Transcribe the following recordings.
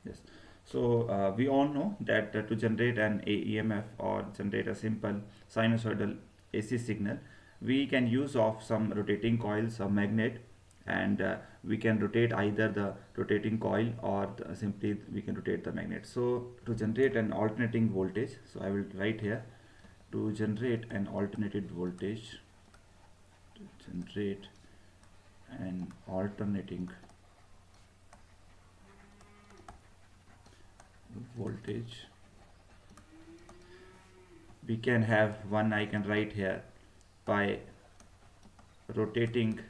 Yes. So we all know that to generate an EMF or generate a simple sinusoidal AC signal, we can use of some rotating coils or magnet, and we can rotate either the rotating coil or simply we can rotate the magnet. So to generate an alternating voltage, so I will write here to generate an alternating voltage, to generate an alternating voltage, we can have one, I can write here, by rotating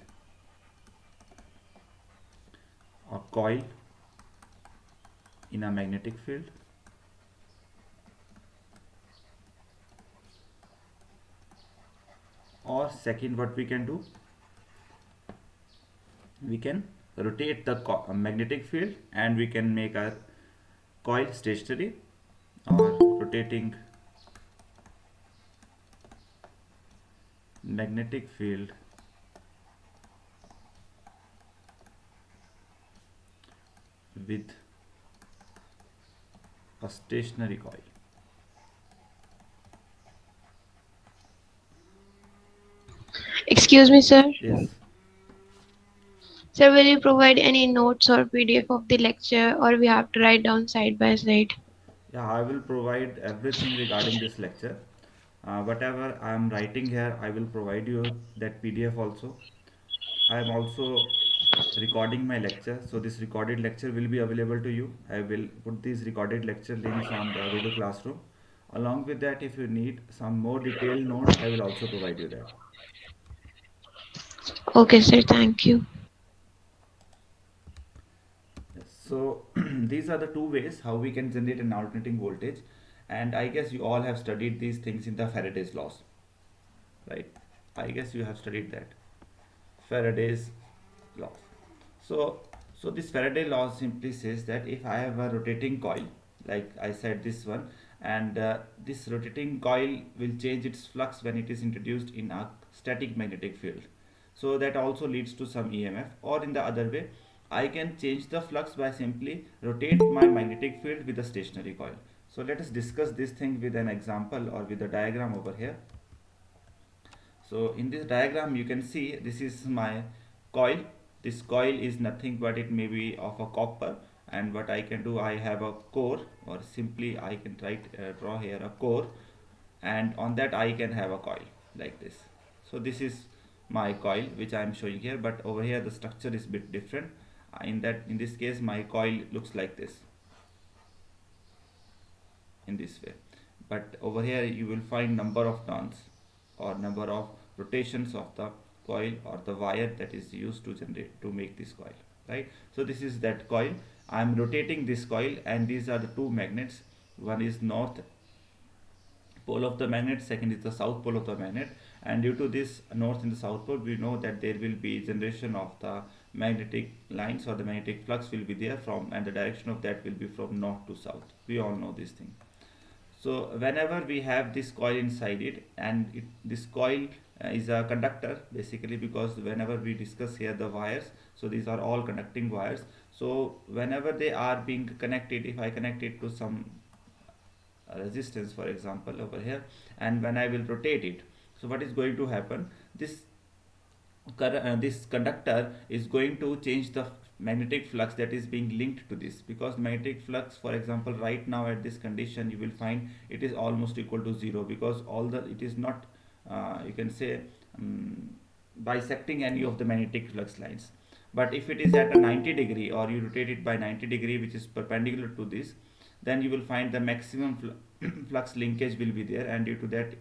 a coil in a magnetic field, or second what we can do, we can rotate the magnetic field and we can make a coil stationary, or rotating magnetic field with a stationary coil. Excuse me, sir. Yes. Sir, will you provide any notes or PDF of the lecture, or we have to write down side by side? Yeah, I will provide everything regarding this lecture. Whatever I am writing here, I will provide you that PDF also. I am also recording my lecture, so this recorded lecture will be available to you. I will put these recorded lecture links on the Google Classroom. Along with that, if you need some more detailed notes, I will also provide you that. Okay, sir. Thank you. Yes. So these are the two ways how we can generate an alternating voltage, and I guess you all have studied these things in the Faraday's laws, right? I guess you have studied that. Faraday's laws. So, so this Faraday law simply says that if I have a rotating coil, like I said this one, and this rotating coil will change its flux when it is introduced in a static magnetic field. So that also leads to some EMF. Or in the other way, I can change the flux by simply rotate my magnetic field with a stationary coil. So let us discuss this thing with an example or with a diagram over here. So in this diagram you can see this is my coil. This coil is nothing but it may be of a copper, and what I can do, I have a core, or simply I can draw here a core, and on that I can have a coil like this. So this is my coil which I am showing here, but over here the structure is bit different. In this case my coil looks like this, in this way, but over here you will find number of turns or number of rotations of the coil or the wire that is used to generate to make this coil, right? So this is that coil. I am rotating this coil, and these are the two magnets. One is north pole of the magnet, second is the south pole of the magnet, and due to this north and the south pole, we know that there will be generation of the magnetic lines, or the magnetic flux will be there from, and the direction of that will be from north to south. We all know this thing. So whenever we have this coil inside it, and this coil is a conductor basically, because whenever we discuss here the wires, so these are all conducting wires. So whenever they are being connected, if I connect it to some resistance for example over here, and when I will rotate it, so what is going to happen, this conductor is going to change the magnetic flux that is being linked to this, because magnetic flux, for example, right now at this condition you will find it is almost equal to zero, because all the it is not you can say um, bisecting any of the magnetic flux lines. But if it is at a 90 degree, or you rotate it by 90 degree, which is perpendicular to this, then you will find the maximum flux linkage will be there, and due to that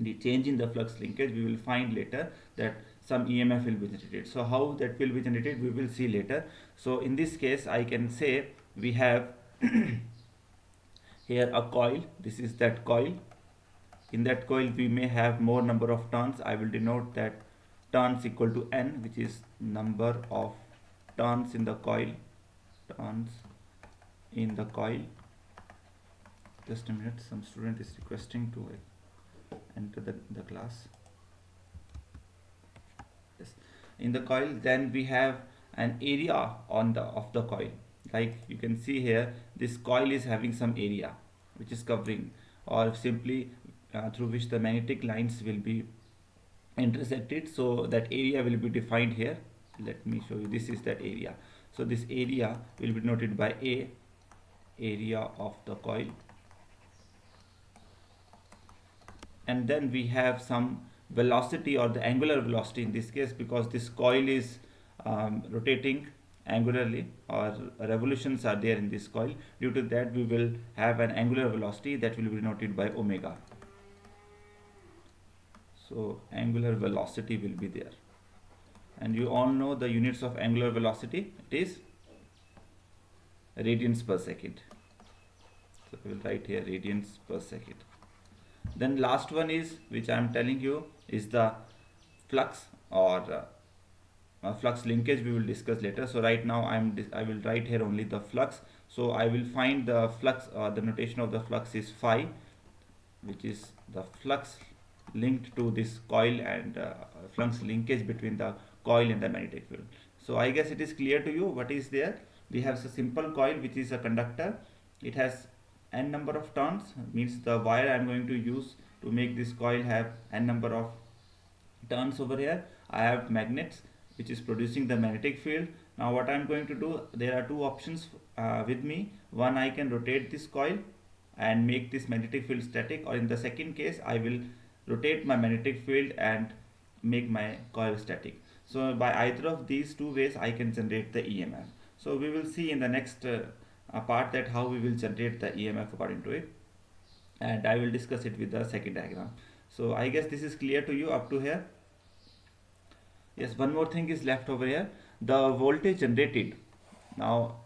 the change in the flux linkage, we will find later that some EMF will be generated. So how that will be generated, we will see later. So in this case I can say we have here a coil. This is that coil. In that coil we may have more number of turns. I will denote that turns equal to n, which is number of turns in the coil. Turns in the coil. Just a minute, some student is requesting to enter the class. Yes. In the coil, then we have an area on the of the coil, like you can see here, this coil is having some area which is covering, or simply through which the magnetic lines will be intersected. So that area will be defined here. Let me show you. This is that area. So this area will be denoted by A, area of the coil. And then we have some velocity, or the angular velocity in this case, because this coil is rotating angularly, or revolutions are there in this coil. Due to that, we will have an angular velocity that will be denoted by omega. So angular velocity will be there, and you all know the units of angular velocity. It is radians per second. So we will write here radians per second. Then last one is, which I am telling you, is the flux, or flux linkage we will discuss later. So right now I will write here only the flux. So I will find the flux, the notation of the flux is phi, which is the flux linked to this coil, and flux linkage between the coil and the magnetic field. So I guess it is clear to you what is there. We have a simple coil which is a conductor. It has n number of turns, means the wire I am going to use to make this coil have n number of turns. Over here I have magnets which is producing the magnetic field. Now what I am going to do, there are two options with me. One, I can rotate this coil and make this magnetic field static, or in the second case I will rotate my magnetic field and make my coil static. So by either of these two ways I can generate the EMF. So we will see in the next part that how we will generate the EMF according to it, and I will discuss it with the second diagram. So I guess this is clear to you up to here. Yes, one more thing is left over here, the voltage generated. Now,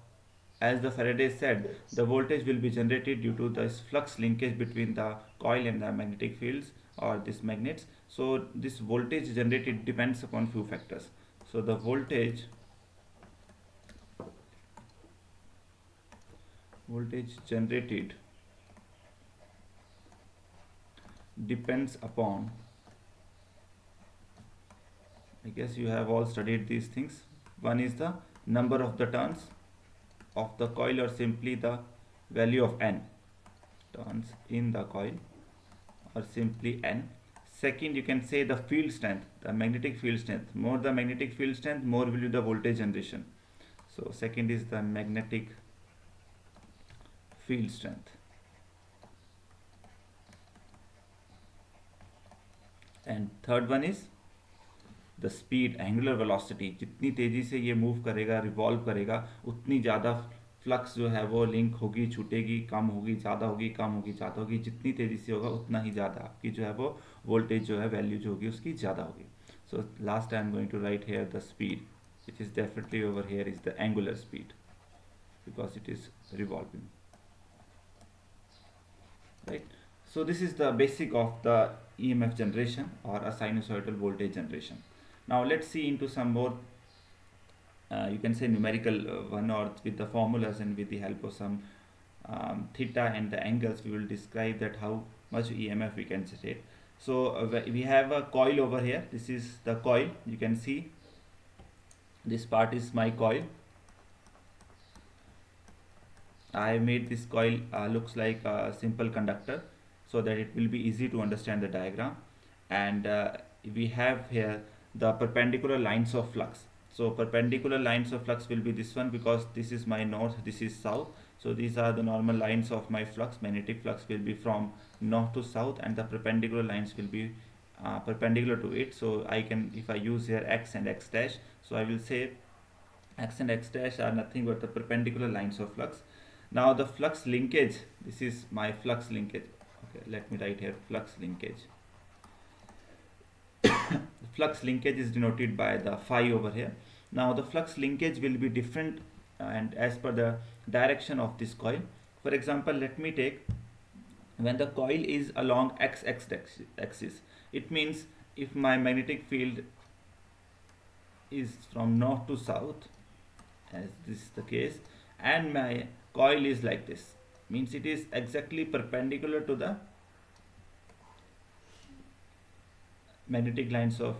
as the Faraday said, the voltage will be generated due to this flux linkage between the coil and the magnetic fields, or these magnets. So this voltage generated depends upon few factors. So the voltage generated depends upon, I guess you have all studied these things. One is the number of the turns of the coil, or simply the value of n turns in the coil, or simply n. Second, you can say the field strength, the magnetic field strength. More the magnetic field strength, more will be the voltage generation. So second is the magnetic field strength. And third one is the speed, angular velocity. जितनी तेजी से ये move करेगा, revolve करेगा, उतनी ज़्यादा flux जो है वो लिंक होगी, छूटेगी, कम होगी, ज़्यादा होगी, कम होगी, ज़्यादा होगी. जितनी तेज़ी से होगा उतना ही ज़्यादा आपकी जो है वो वोल्टेज जो है वैल्यू जो होगी उसकी ज़्यादा होगी. So last I am going to write here the speed, which is definitely over here is the angular speed, because it is revolving, right? So this is the basic of the EMF generation, or a sinusoidal voltage generation. Now let's see into some more you can say numerical one, or with the formulas, and with the help of some theta and the angles we will describe that how much EMF we can generate. So we have a coil over here. This is the coil. You can see this part is my coil. I made this coil looks like a simple conductor, so that it will be easy to understand the diagram. And we have here the perpendicular lines of flux. So perpendicular lines of flux will be this one, because this is my north, this is south. So these are the normal lines of my flux. Magnetic flux will be from north to south, and the perpendicular lines will be perpendicular to it. So I can, if I use here x and x dash, so I will say x and x dash are nothing but the perpendicular lines of flux. Now the flux linkage, this is my flux linkage. Okay, let me write here flux linkage. Flux linkage is denoted by the phi over here. Now the flux linkage will be different and as per the direction of this coil. For example, let me take, when the coil is along x axis, it means if my magnetic field is from north to south, as this is the case, and my coil is like this, means it is exactly perpendicular to the magnetic lines of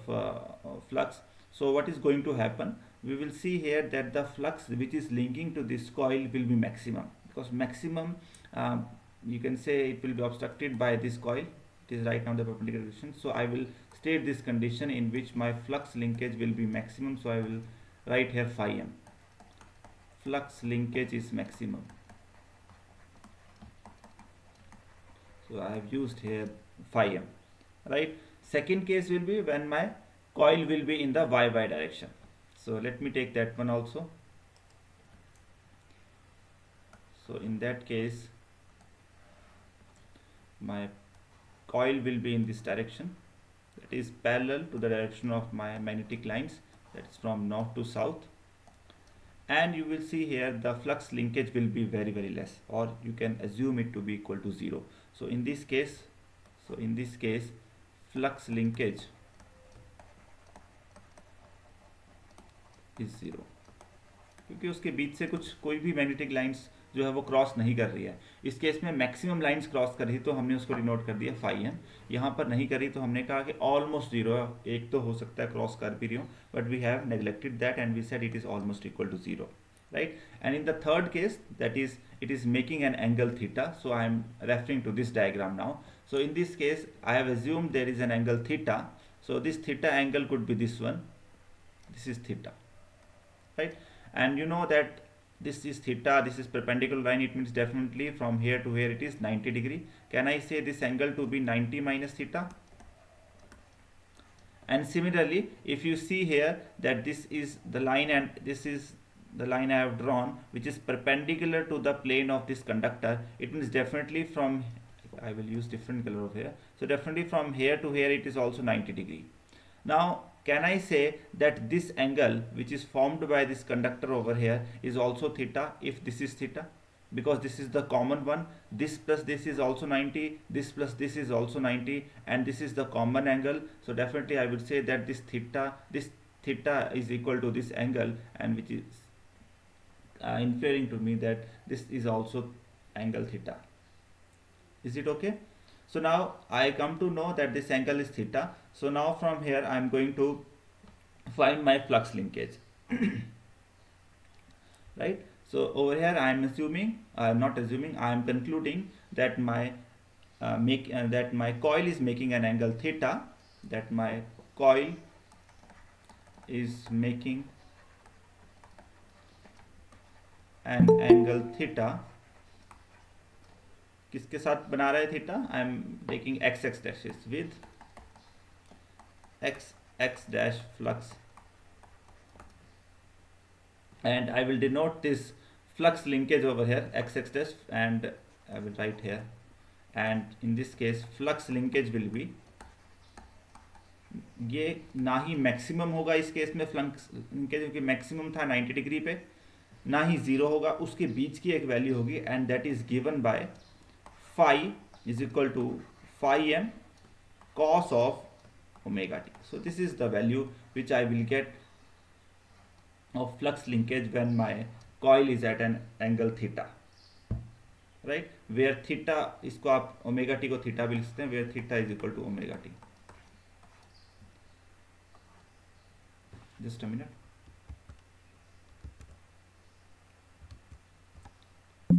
flux. So what is going to happen, we will see here that the flux which is linking to this coil will be maximum, because maximum, you can say it will be obstructed by this coil. It is right now the perpendicular direction. So I will state this condition in which my flux linkage will be maximum. So I will write here phi m. Flux linkage is maximum. So I have used here phi m, right? Second case will be when my coil will be in the y direction. So let me take that one also. So in that case, my coil will be in this direction, that is parallel to the direction of my magnetic lines, that is from north to south. And you will see here the flux linkage will be very less, or you can assume it to be equal to 0. So in this case, flux linkage is 0, क्योंकि उसके बीच से कोई भी magnetic lines जो है वो cross नहीं कर रही है. इस केस में मैक्सिमम लाइंस क्रॉस कर रही तो हमने उसको डिनोट कर दिया फाई एम. यहाँ पर नहीं करी तो हमने कहा कि ऑलमोस्ट 0, एक तो हो सकता है क्रॉस कर भी रही हो, but we have neglected that and we said it is almost equal to 0, right? And in the third case, that is, it is making an angle theta. So I am referring to this diagram now. So in this case, I have assumed there is an angle theta. So this theta angle could be this one. This is theta, right? And you know that this is theta, this is perpendicular line. It means definitely from here to here it is 90 degree. Can I say this angle to be 90 minus theta? And similarly, if you see here that this is the line and this is the line I have drawn, which is perpendicular to the plane of this conductor, it means definitely from, I will use different color over here, so definitely from here to here it is also 90 degree. Now can I say that this angle which is formed by this conductor over here is also theta if this is theta? Because this is the common one, this plus this is also 90, this plus this is also 90, and this is the common angle. So definitely I would say that this theta is equal to this angle, and which is inferring to me that this is also angle theta. Is it okay? So now I come to know that this angle is theta. So now from here I am going to find my flux linkage. Right? So over here I am assuming, I am not assuming, I am concluding that my coil is making an angle theta, that my coil is making an angle theta. किसके साथ बना रहा है theta? I am taking x x dashes with x x dash flux, and I will denote this flux linkage over here x dash, and I will write here, and in this case flux linkage will be, ये ना ही maximum होगा इस case में flux linkage, क्योंकि maximum था 90 degree पे, ना ही zero होगा, उसके बीच की एक वैल्यू होगी, and that is given by phi is equal to phi m cos of omega t. So this is the value which I will get of flux linkage when my coil is at an angle theta, right? Where theta, इसको आप omega t को theta भी लिख सकते हैं, where theta is equal to omega t. Just a minute.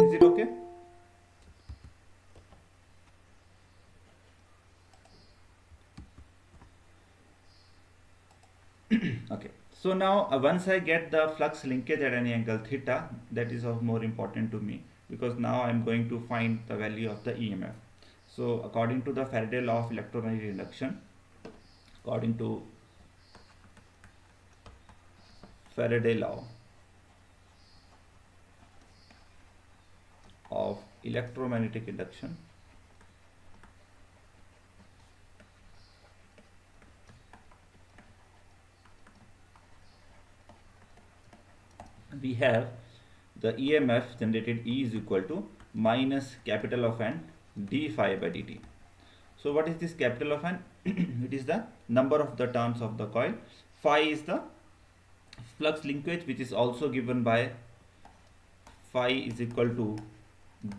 Is it okay? Okay. So now once I get the flux linkage at any angle theta, that is of more important to me, because now I am going to find the value of the EMF. So according to the Faraday law of electromagnetic induction, according to Faraday law of electromagnetic induction, we have the EMF generated E is equal to minus capital of N d phi by dt. So what is this capital of N? It is the number of the turns of the coil. Phi is the flux linkage, which is also given by phi is equal to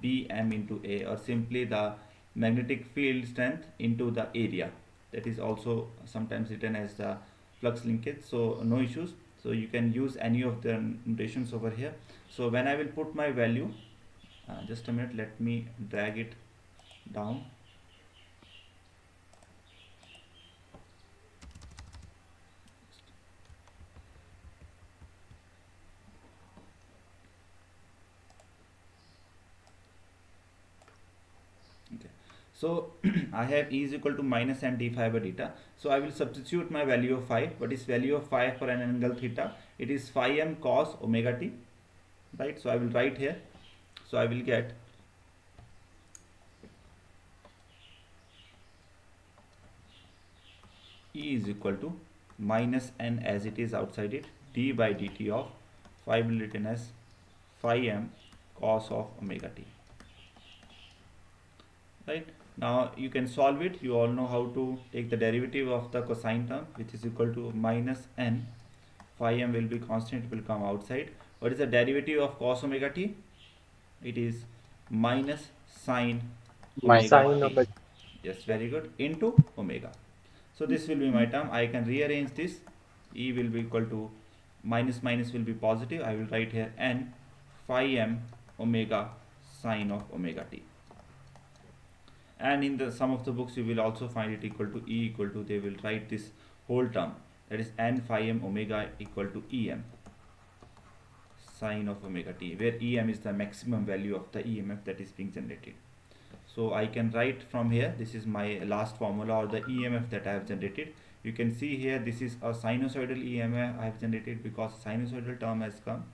Bm into A, or simply the magnetic field strength into the area. That is also sometimes written as the flux linkage, so no issues. So you can use any of the notations over here. So when I will put my value, just a minute, let me drag it down. Okay. So I have e is equal to minus n d phi by theta. So I will substitute my value of phi. What is value of phi for an angle theta? It is phi m cos omega t, right? So I will write here. So I will get e is equal to minus n, as it is outside it, d by dt of phi will written as phi m cos of omega t, right? Now you can solve it. You all know how to take the derivative of the cosine term, which is equal to minus n. Phi m will be constant, it will come outside. What is the derivative of cos omega t? It is minus sine My omega sine t. of Yes, very good, into omega. So this will be my term. I can rearrange this. E will be equal to minus minus will be positive. I will write here n phi m omega sine of omega t. And in the some of the books you will also find it equal to E equal to, they will write this whole term, that is n phi m omega equal to em sine of omega t, where em is the maximum value of the EMF that is being generated. So I can write from here, this is my last formula, or the EMF that I have generated. You can see here, this is a sinusoidal EMF I have generated, because sinusoidal term has come.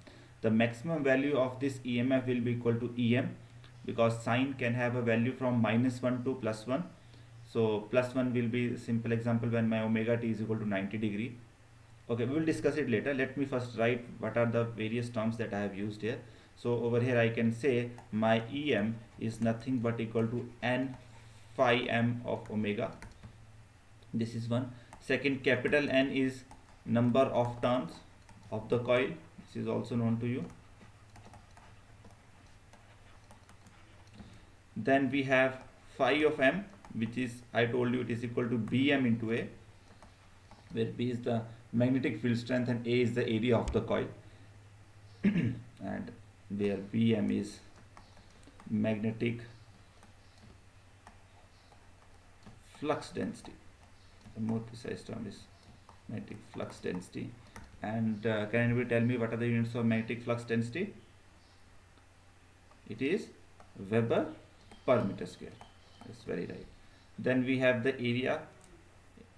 The maximum value of this EMF will be equal to EM, because sine can have a value from -1 to +1. So +1 will be simple example when my omega t is equal to 90 degree. Okay, we will discuss it later. Let me first write what are the various terms that I have used here. So over here I can say my EM is nothing but equal to n phi m of omega. This is one. Second, capital N is number of turns of the coil. This is also known to you. Then we have phi of m, which is, I told you, it is equal to Bm into A, where B is the magnetic field strength and A is the area of the coil, and where Bm is magnetic flux density. The more precise term is magnetic flux density. And can anybody tell me what are the units of magnetic flux density? It is Weber per meter square. That's very right. Then we have the area.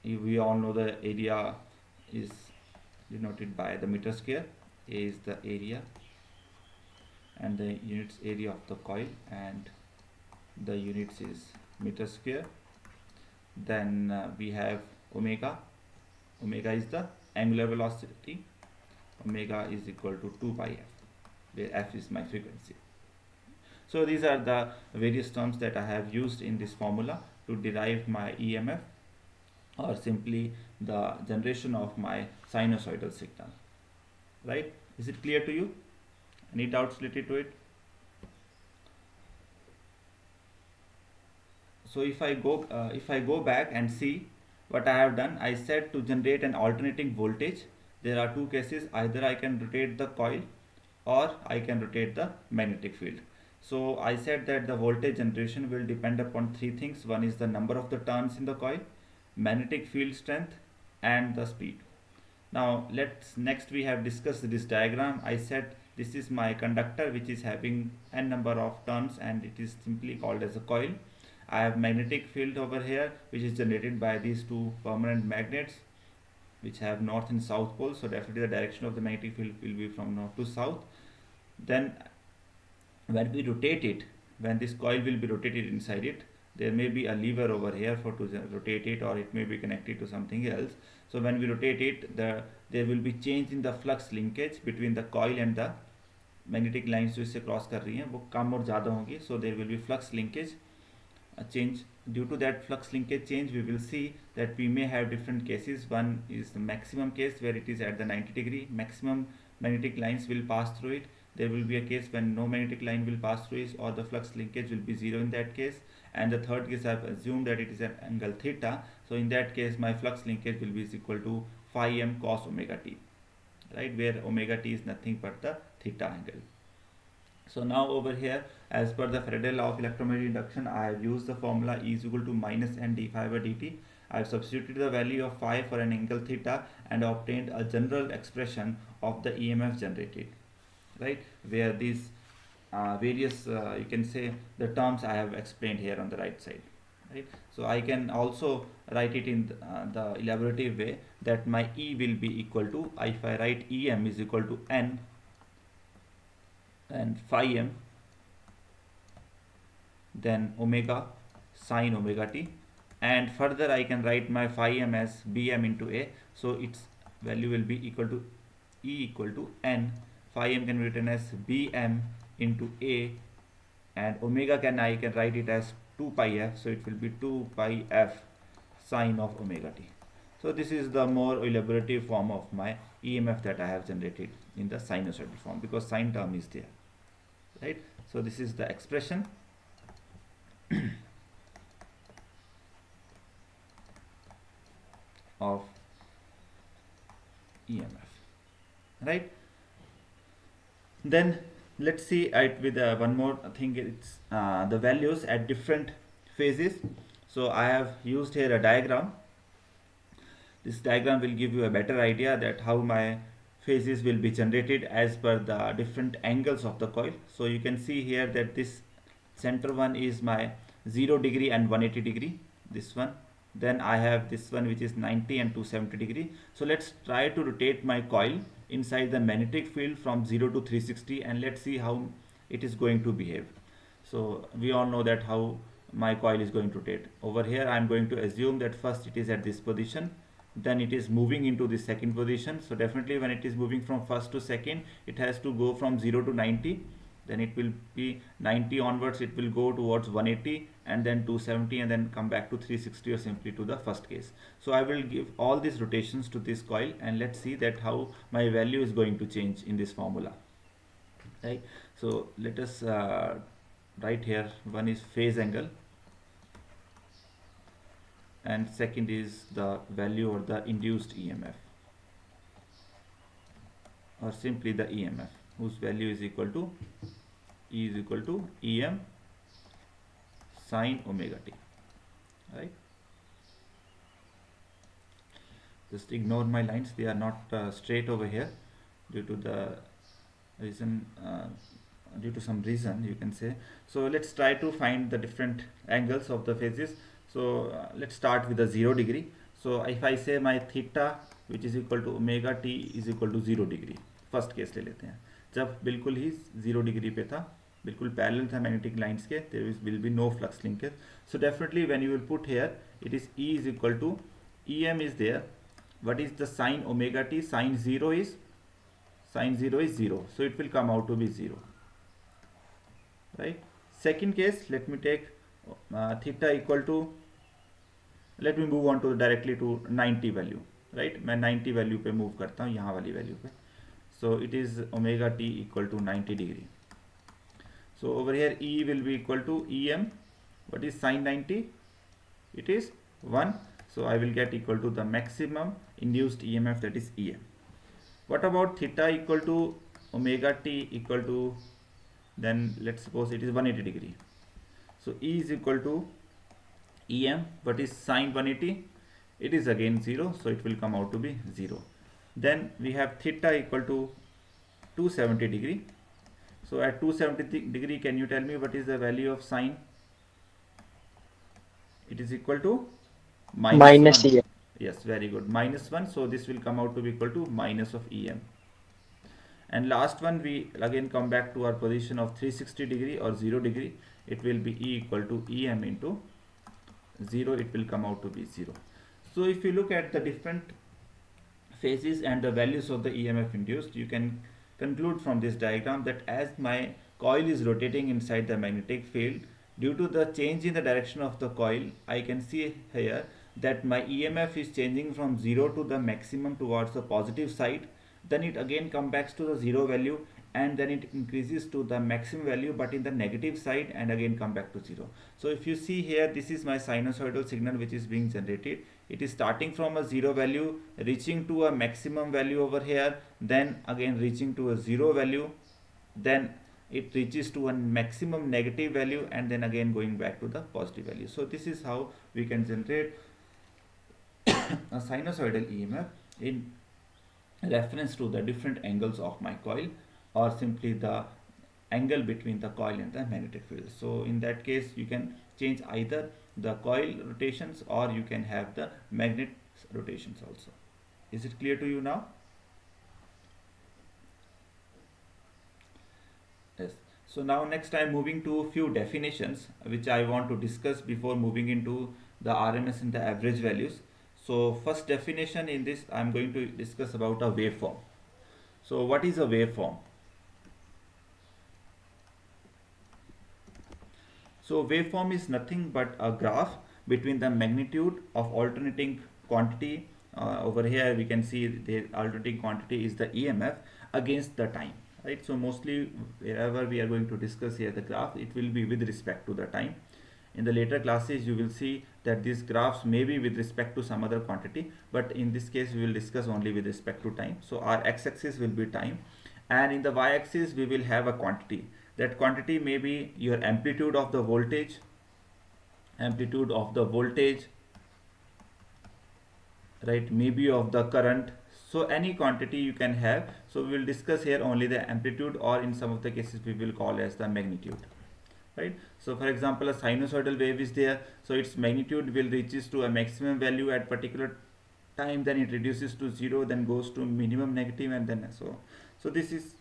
We all know the area is denoted by the meter square. A is the area, and the units area of the coil, and the units is meter square. Then we have omega. Omega is the angular velocity. Omega is equal to 2 pi f, where f is my frequency. So these are the various terms that I have used in this formula to derive my EMF, or simply the generation of my sinusoidal signal. Right? Is it clear to you? Any doubts related to it? So if I go back and see what I have done, I said to generate an alternating voltage, there are two cases: either I can rotate the coil, or I can rotate the magnetic field. So I said that the voltage generation will depend upon three things. One is the number of the turns in the coil, magnetic field strength, and the speed. Now next we have discussed this diagram. I said this is my conductor, which is having n number of turns, and it is simply called as a coil. I have magnetic field over here, which is generated by these two permanent magnets, which have north and south poles. So definitely the direction of the magnetic field will be from north to south. Then when we rotate it, when this coil will be rotated inside it, there may be a lever over here for to rotate it, or it may be connected to something else. So when we rotate it, there will be change in the flux linkage between the coil and the magnetic lines जो इससे cross कर रही हैं वो कम और ज़्यादा होंगी. So there will be flux linkage change. Due to that flux linkage change, we will see that we may have different cases. One is the maximum case, where it is at the 90 degree, maximum magnetic lines will pass through it. There will be a case when no magnetic line will pass through it, or the flux linkage will be zero in that case. And the third case, I have assumed that it is an angle theta. So in that case, my flux linkage will be equal to phi m cos omega t. right, where omega t is nothing but the theta angle. So now over here, as per the Faraday law of electromagnetic induction, I have used the formula E is equal to minus n d phi by dt. I have substituted the value of phi for an angle theta and obtained a general expression of the EMF generated, right, where these various you can say the terms I have explained here on the right side, right. So I can also write it in the elaborative way that my E will be equal to, if I write EM is equal to n and phi m, then omega sine omega t, and further I can write my phi m as bm into a, so its value will be equal to E equal to n, phi m can be written as bm into a, and omega I can write it as 2 pi f, so it will be 2 pi f sine of omega t. So this is the more elaborative form of my EMF that I have generated in the sinusoidal form, because sine term is there, right. So this is the expression of EMF, right. Then let's see it with one more thing. It's the values at different phases. So I have used here a diagram. This diagram will give you a better idea that how my phases will be generated as per the different angles of the coil. So you can see here that this center one is my 0 degree and 180 degree, this one. Then I have this one which is 90 and 270 degree. So let's try to rotate my coil inside the magnetic field from 0 to 360, and let's see how it is going to behave. So we all know that how my coil is going to rotate. Over here I am going to assume that first it is at this position, then it is moving into the second position. So definitely when it is moving from first to second, it has to go from 0 to 90, then it will be 90 onwards, it will go towards 180 and then 270 and then come back to 360 or simply to the first case. So I will give all these rotations to this coil, and let's see that how my value is going to change in this formula, right. So let us write here, one is phase angle and second is the value or the induced EMF, or simply the EMF, whose value is equal to E is equal to EM sine omega t, right. Just ignore my lines, they are not straight over here due to the reason due to some reason you can say. So let's try to find the different angles of the phases. So let's start with the 0 degree. So if I say my theta which is equal to omega t is equal to 0 degree, first case ले लेते हैं, जब बिल्कुल ही 0 degree पे था, बिल्कुल parallel था magnetic lines के, there will be no flux linkage. So definitely when you will put here it is E is equal to EM is there. What is the sine omega t? Sine 0 is 0, so it will come out to be 0, right. Second case, let me take theta equal to, let me move on to directly to 90 value, right. मैं 90 value पे move करता हूँ, यहाँ वाली value पे. So it is omega t equal to 90 degree. So over here E will be equal to EM. What is sine 90? It is 1. So I will get equal to the maximum induced EMF, that is EM. What about theta equal to omega t equal to, then let's suppose it is 180 degree. So E is equal to EM. What is sine 180? It is again 0, so it will come out to be 0. Then we have theta equal to 270 degree. So at 270 degree, can you tell me what is the value of sine? It is equal to minus 1. EM. Yes, very good, minus 1. So this will come out to be equal to minus of EM. And last one, we again come back to our position of 360 degree or 0 degree. It will be E equal to EM into 0. It will come out to be 0. So if you look at the different phases and the values of the EMF induced, you can conclude from this diagram that as my coil is rotating inside the magnetic field, due to the change in the direction of the coil, I can see here that my EMF is changing from 0 to the maximum towards the positive side. Then it again comes back to the 0 value and then it increases to the maximum value but in the negative side and again come back to 0. So if you see here, this is my sinusoidal signal which is being generated. It is starting from a 0 value, reaching to a maximum value over here, then again reaching to a 0 value, then it reaches to a maximum negative value, and then again going back to the positive value. So this is how we can generate a sinusoidal EMF in reference to the different angles of my coil, or simply the angle between the coil and the magnetic field. So in that case you can change either the coil rotations or you can have the magnet rotations also. Is it clear to you now? Yes. So now next I am moving to a few definitions which I want to discuss before moving into the RMS and the average values. So first definition in this I am going to discuss about a waveform. So what is a waveform? So waveform is nothing but a graph between the magnitude of alternating quantity. Over here we can see the alternating quantity is the EMF against the time, right? So mostly wherever we are going to discuss here the graph, it will be with respect to the time. In the later classes you will see that these graphs may be with respect to some other quantity, but in this case we will discuss only with respect to time. So our x-axis will be time, and in the y-axis we will have a quantity. That quantity may be your amplitude of the voltage, right, maybe of the current. So any quantity you can have. So we will discuss here only the amplitude, or in some of the cases we will call as the magnitude, right? So for example, a sinusoidal wave is there, so its magnitude will reaches to a maximum value at particular time, then it reduces to 0, then goes to minimum negative, and then so on. So this is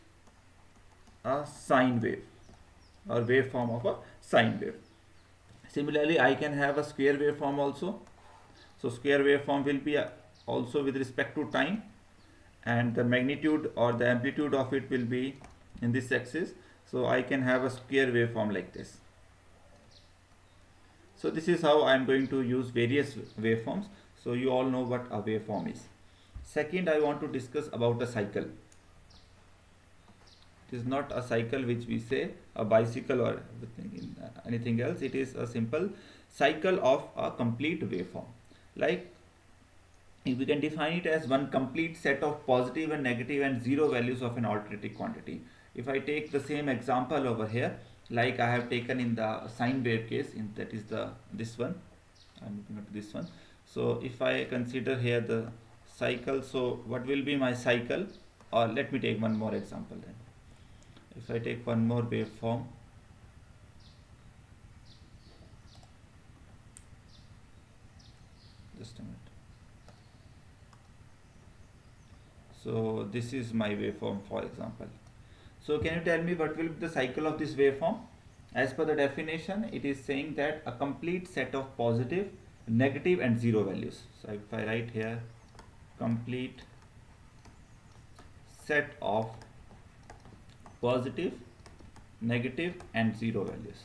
a sine wave, or waveform of a sine wave. Similarly, I can have a square waveform also. So square waveform will be also with respect to time, and the magnitude or the amplitude of it will be in this axis. So I can have a square waveform like this. So this is how I am going to use various waveforms. So you all know what a waveform is. Second, I want to discuss about a cycle. It is not a cycle which we say a bicycle or anything else. It is a simple cycle of a complete waveform. Like, we can define it as one complete set of positive and negative and zero values of an alternating quantity. If I take the same example over here, like I have taken in the sine wave case, that is this one. I'm looking at this one. So if I consider here the cycle, so what will be my cycle? Or let me take one more example then. If I take one more waveform, just a minute. So this is my waveform, for example. So can you tell me what will be the cycle of this waveform? As per the definition, it is saying that a complete set of positive, negative and zero values. So if I write here complete set of positive, negative and zero values.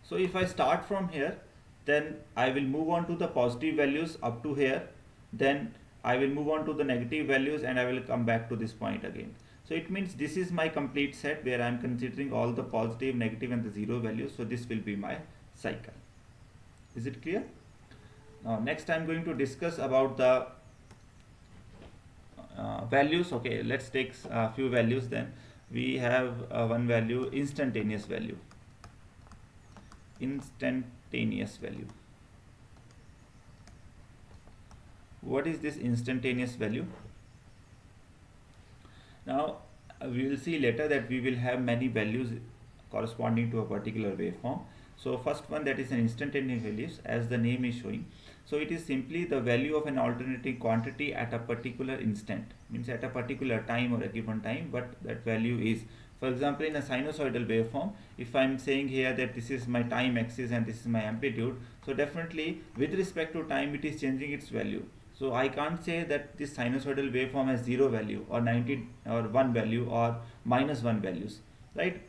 So if I start from here, then I will move on to the positive values up to here, then I will move on to the negative values, and I will come back to this point again. So it means this is my complete set where I am considering all the positive, negative and the zero values. So this will be my cycle. Is it clear? Now next I am going to discuss about the values. Okay, let's take a few values then. We have one value, instantaneous value. Instantaneous value. What is this instantaneous value? Now we will see later that we will have many values corresponding to a particular waveform. So first one, that is an instantaneous values, as the name is showing. So it is simply the value of an alternating quantity at a particular instant, means at a particular time or a given time, but that value is, for example, in a sinusoidal waveform, if I am saying here that this is my time axis and this is my amplitude, so definitely with respect to time it is changing its value. So I can't say that this sinusoidal waveform has 0 value or 90 or 1 value or minus 1 values, right?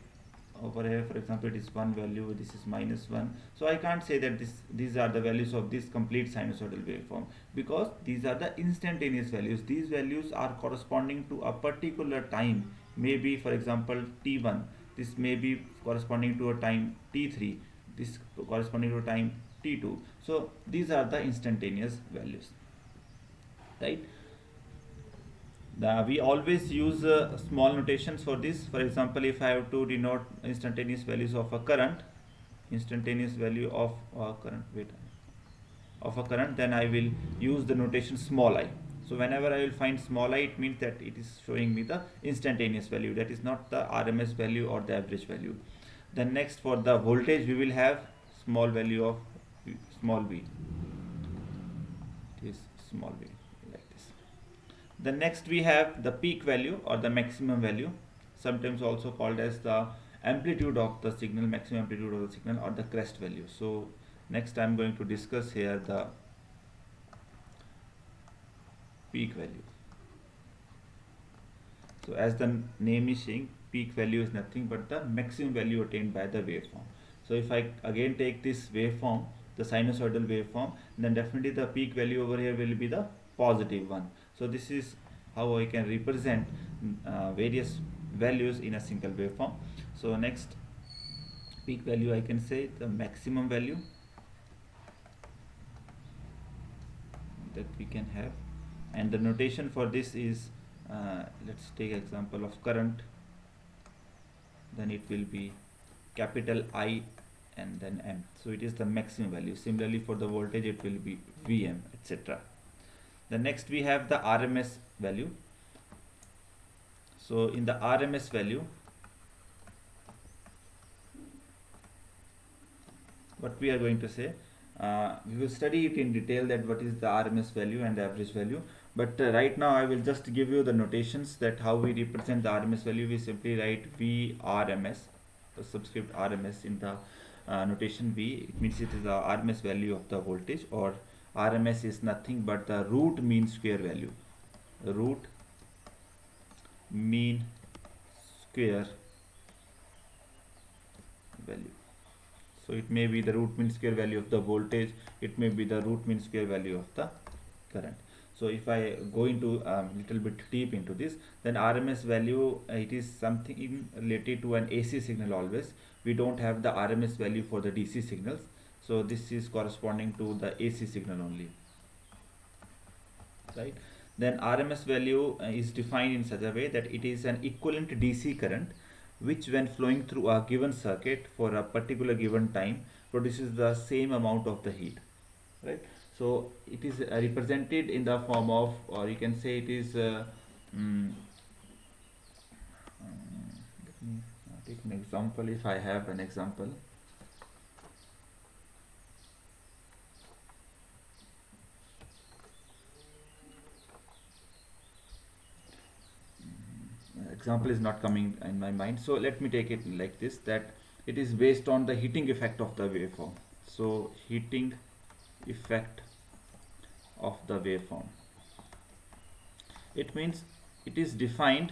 Over here, for example, it is 1 value, this is minus 1. So I can't say that these are the values of this complete sinusoidal waveform, because these are the instantaneous values. These values are corresponding to a particular time maybe for example t1, this may be corresponding to a time t3, this corresponding to a time t2. So these are the instantaneous values, right? We always use small notations for this. For example, if I have to denote instantaneous values of a current, instantaneous value of a current, of a current, then I will use the notation small I. So whenever I will find small I, it means that it is showing me the instantaneous value, that is not the RMS value or the average value. Then next, for the voltage, we will have small value of small v. It is small v, like this. The next we have the peak value or the maximum value, sometimes also called as the amplitude of the signal, maximum amplitude of the signal, or the crest value. So next I am going to discuss here the peak value. So as the name is saying, peak value is nothing but the maximum value attained by the waveform. So if I again take this waveform, the sinusoidal waveform, then definitely the peak value over here will be the positive one. So this is how I can represent various values in a single waveform. So next, peak value, I can say the maximum value that we can have, and the notation for this is let's take example of current, then it will be capital I and then M. So it is the maximum value. Similarly for the voltage, it will be Vm, etc. The next we have the RMS value. So in the RMS value, what we are going to say, we will study it in detail, that what is the RMS value and the average value. But right now I will just give you the notations, that how we represent the RMS value. We simply write VRMS, the subscript RMS in the notation V. It means it is the RMS value of the voltage, or RMS is nothing but the root mean square value. Root mean square value. So it may be the root mean square value of the voltage, it may be the root mean square value of the current. So if I go into little bit deep into this, then RMS value, it is something related to an AC signal always. We don't have the RMS value for the DC signals. So this is corresponding to the AC signal only, right? Then RMS value is defined in such a way that it is an equivalent DC current which, when flowing through a given circuit for a particular given time, produces the same amount of the heat, right? So it is represented in the form of, or you can say it is mm, let me take an example. If I have an example, example is not coming in my mind, so let me take it like this, that it is based on the heating effect of the waveform. So heating effect of the waveform, it means it is defined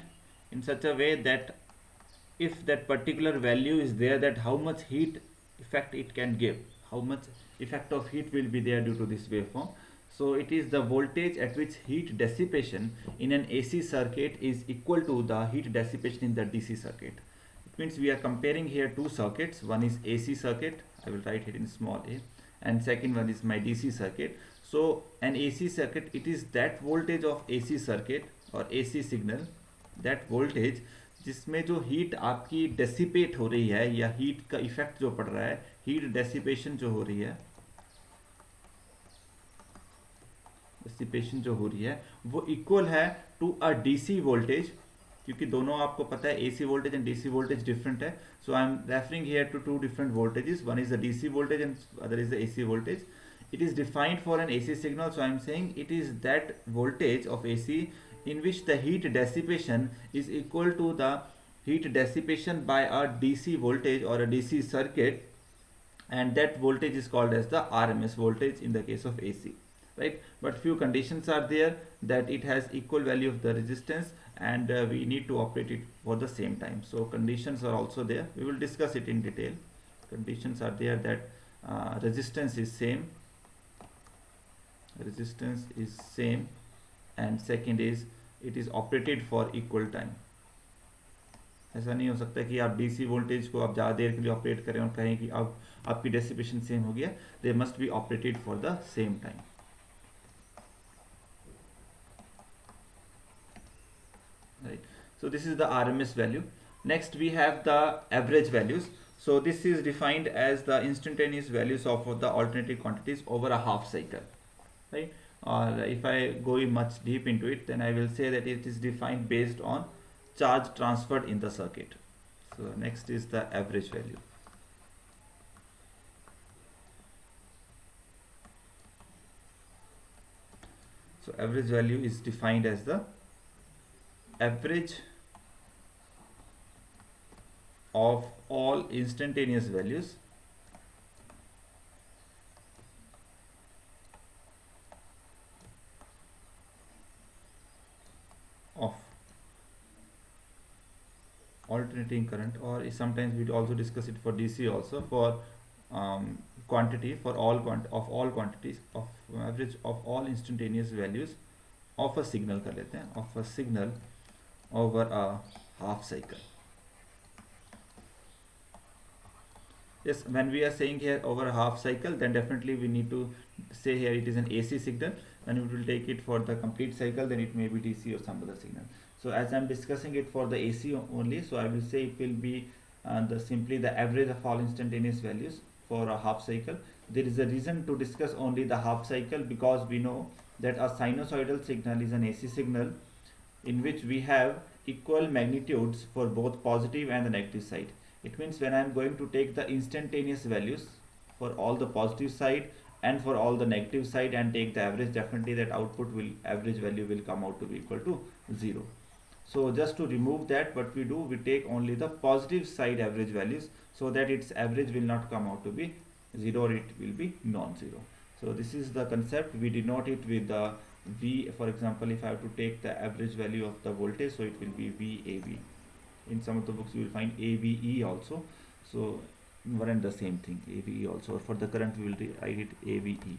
in such a way that if that particular value is there, that how much heat effect it can give, how much effect of heat will be there due to this waveform. So it is the voltage at which heat dissipation in an AC circuit is equal to the heat dissipation in the DC circuit. It means we are comparing here two circuits. One is AC circuit, I will write it in small a, and second one is my DC circuit. So an AC circuit, it is that voltage of AC circuit or AC signal, that voltage जिसमें जो heat आपकी dissipate हो रही है, या heat का effect जो पड़ रहा है, हीट डेसिपेशन जो हो रही है, डेसिपेशन जो हो रही है वो इक्वल है टू अ डीसी वोल्टेज, क्योंकि दोनों आपको पता है AC voltage and DC voltage different है. So I am referring here to two different voltages. One is the DC voltage and other is the AC voltage. It is defined for an AC signal, so I am saying it is that voltage of AC in which the heat dissipation is equal to the heat dissipation by a DC voltage or a DC circuit, and that voltage is called as the RMS voltage in the case of AC, right? But few conditions are there, that it has equal value of the resistance, and we need to operate it for the same time. So conditions are also there, we will discuss it in detail. Conditions are there that resistance is same, and second is it is operated for equal time. ऐसा नहीं हो सकता कि आप DC voltage को आप ज़्यादा देर के लिए ऑपरेट करें और कहें कि अब आपकी डेसिपेशन सेम हो गया. They must be operated for the same time. Right. So this is the RMS value. Next we have the average values. So this is defined as the instantaneous values of the alternating quantities over a half cycle. Right. Or if I go much deep into it, then I will say that it is defined based on charge transferred in the circuit. So next is the average value. So average value is defined as the average of all instantaneous values of alternating current, or sometimes we also discuss it for DC also, for quantity for all of all quantities of average of all instantaneous values of a signal कर लेते हैं, of a signal over a half cycle. Yes, when we are saying here over a half cycle, then definitely we need to say here it is an AC signal. When we will take it for the complete cycle, then it may be DC or some other signal. So as I am discussing it for the AC only, so I will say it will be simply the average of all instantaneous values for a half cycle. There is a reason to discuss only the half cycle, because we know that a sinusoidal signal is an AC signal in which we have equal magnitudes for both positive and the negative side. It means when I am going to take the instantaneous values for all the positive side and for all the negative side and take the average, definitely that output will average value will come out to be equal to 0. So just to remove that, what we do, we take only the positive side average values, so that its average will not come out to be 0, or it will be non-zero. So this is the concept. We denote it with the V. For example, if I have to take the average value of the voltage, so it will be VAV. In some of the books you will find AVE also. So one and the same thing, AVE also. For the current we will write it AVE.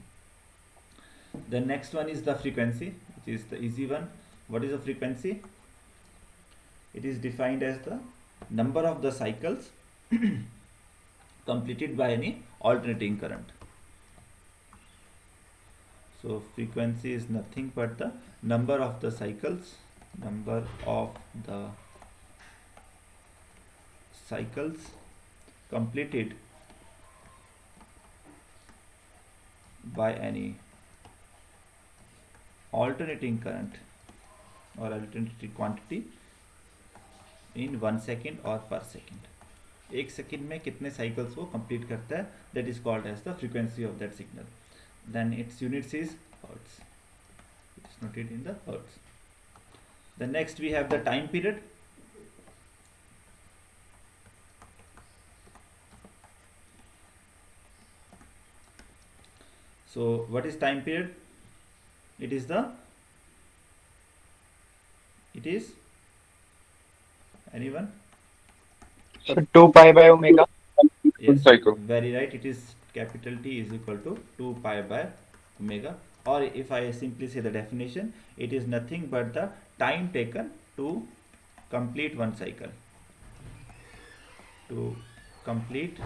The next one is the frequency, which is the easy one. What is the frequency? It is defined as the number of the cycles completed by any alternating current. So frequency is nothing but the number of the cycles completed by any alternating current or alternating quantity in 1 second or per second. एक second में कितने cycles वो complete करता है, that is called as the frequency of that signal. Then its units is hertz. It is noted in the hertz. The next we have the time period. So what is time period? It is anyone? So 2 pi by omega. Yes, Cycle. very right. It is capital T is equal to 2 pi by omega, or if I simply say the definition, it is nothing but the time taken to complete one cycle. To complete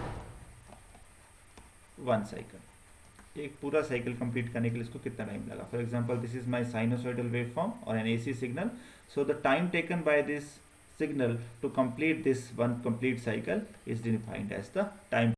one cycle. एक पूरा cycle complete करने के लिए इसको कितना time लगा. For example, this is my sinusoidal waveform और an AC signal. So the time taken by this signal to complete this one complete cycle is defined as the time